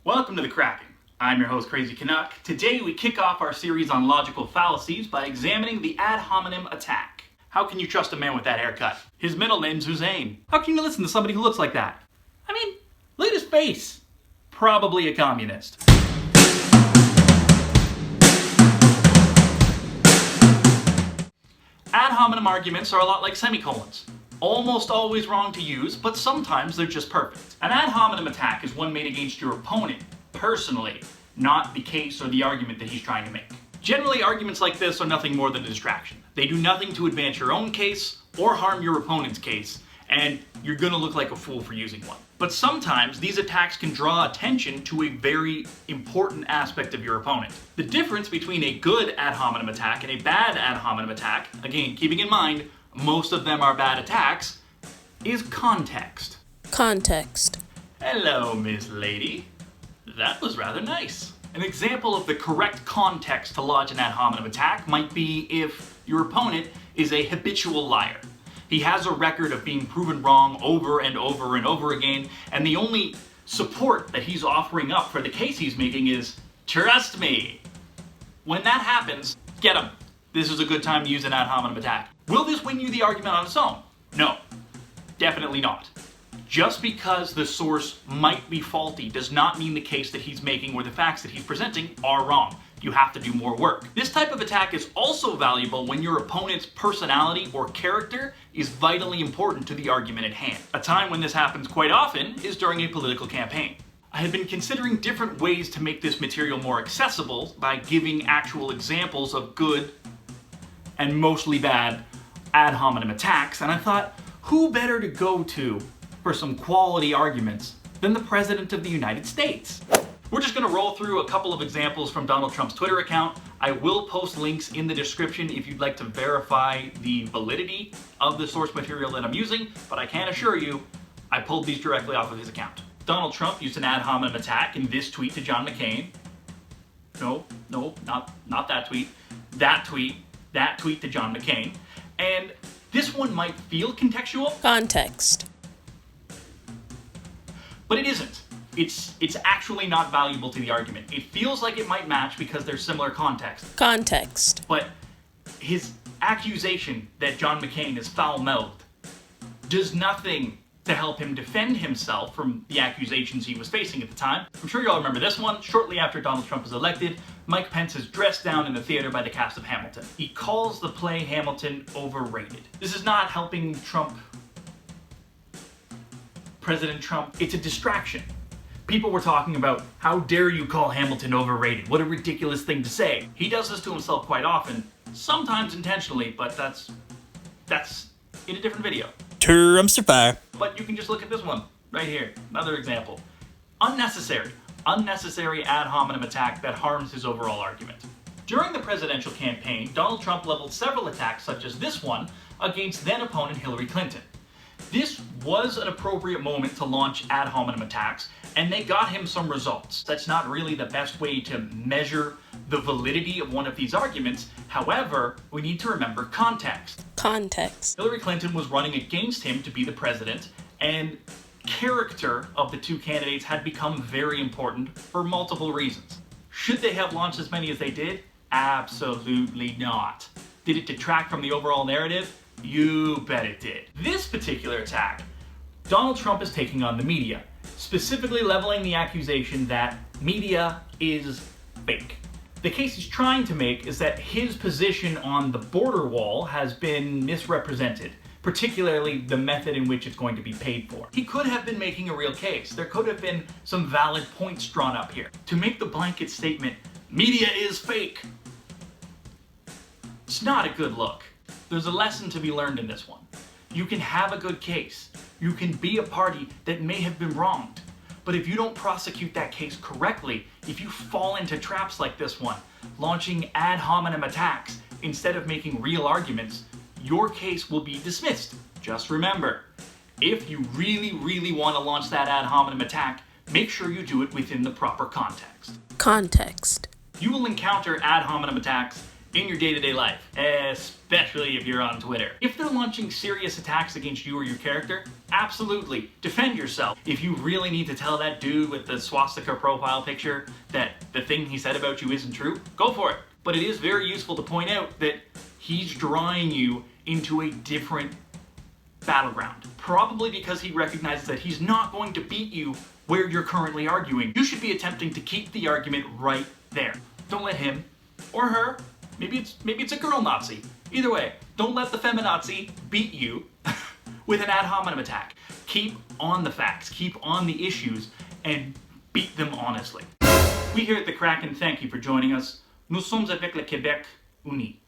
Welcome to The Cracking. I'm your host, Crazy Canuck. Today we kick off our series on logical fallacies by examining the ad hominem attack. How can you trust a man with that haircut? His middle name's Hussein. How can you listen to somebody who looks like that? I mean, look at his face. Probably a communist. Ad hominem arguments are a lot like semicolons. Almost always wrong to use, but sometimes they're just perfect. An ad hominem attack is one made against your opponent, personally, not the case or the argument that he's trying to make. Generally, arguments like this are nothing more than a distraction. They do nothing to advance your own case or harm your opponent's case, and you're gonna look like a fool for using one. But sometimes these attacks can draw attention to a very important aspect of your opponent. The difference between a good ad hominem attack and a bad ad hominem attack, again, keeping in mind, most of them are bad attacks, is context. Context. Hello, Miss Lady. That was rather nice. An example of the correct context to lodge an ad hominem attack might be if your opponent is a habitual liar. He has a record of being proven wrong over and over and over again, and the only support that he's offering up for the case he's making is, trust me. When that happens, get him. This is a good time to use an ad hominem attack. Will this win you the argument on its own? No, definitely not. Just because the source might be faulty does not mean the case that he's making or the facts that he's presenting are wrong. You have to do more work. This type of attack is also valuable when your opponent's personality or character is vitally important to the argument at hand. A time when this happens quite often is during a political campaign. I have been considering different ways to make this material more accessible by giving actual examples of good and mostly bad ad hominem attacks, and I thought, who better to go to for some quality arguments than the President of the United States? We're just going to roll through a couple of examples from Donald Trump's Twitter account. I will post links in the description if you'd like to verify the validity of the source material that I'm using, but I can assure you, I pulled these directly off of his account. Donald Trump used an ad hominem attack in this tweet to John McCain. No, not that tweet. That tweet to John McCain. And this one might feel contextual. Context. But it isn't. It's actually not valuable to the argument. It feels like it might match because there's similar context. Context. But his accusation that John McCain is foul-mouthed does nothing to help him defend himself from the accusations he was facing at the time. I'm sure you all remember this one. Shortly after Donald Trump was elected, Mike Pence is dressed down in the theater by the cast of Hamilton. He calls the play Hamilton overrated. This is not helping President Trump. It's a distraction. People were talking about, how dare you call Hamilton overrated? What a ridiculous thing to say. He does this to himself quite often, sometimes intentionally, but that's in a different video. Terms of fire. But you can just look at this one, right here. Another example. Unnecessary ad hominem attack that harms his overall argument. During the presidential campaign, Donald Trump leveled several attacks such as this one against then-opponent Hillary Clinton. This was an appropriate moment to launch ad hominem attacks, and they got him some results. That's not really the best way to measure the validity of one of these arguments. However, we need to remember context. Context. Hillary Clinton was running against him to be the president, and character of the two candidates had become very important for multiple reasons. Should they have launched as many as they did? Absolutely not. Did it detract from the overall narrative? You bet it did. This particular attack, Donald Trump is taking on the media, specifically leveling the accusation that media is fake. The case he's trying to make is that his position on the border wall has been misrepresented, particularly the method in which it's going to be paid for. He could have been making a real case. There could have been some valid points drawn up here. To make the blanket statement, media is fake, it's not a good look. There's a lesson to be learned in this one. You can have a good case. You can be a party that may have been wronged. But if you don't prosecute that case correctly, if you fall into traps like this one, launching ad hominem attacks instead of making real arguments, your case will be dismissed. Just remember, if you really want to launch that ad hominem attack, make sure you do it within the proper context. Context. You will encounter ad hominem attacks in your day-to-day life, especially if you're on Twitter. If they're launching serious attacks against you or your character, absolutely, defend yourself. If you really need to tell that dude with the swastika profile picture that the thing he said about you isn't true, go for it. But it is very useful to point out that he's drawing you into a different battleground. Probably because he recognizes that he's not going to beat you where you're currently arguing. You should be attempting to keep the argument right there. Don't let him or her, maybe it's a girl Nazi. Either way, don't let the feminazi beat you with an ad hominem attack. Keep on the facts, keep on the issues, and beat them honestly. We here at The Kraken thank you for joining us. Nous sommes avec le Québec uni.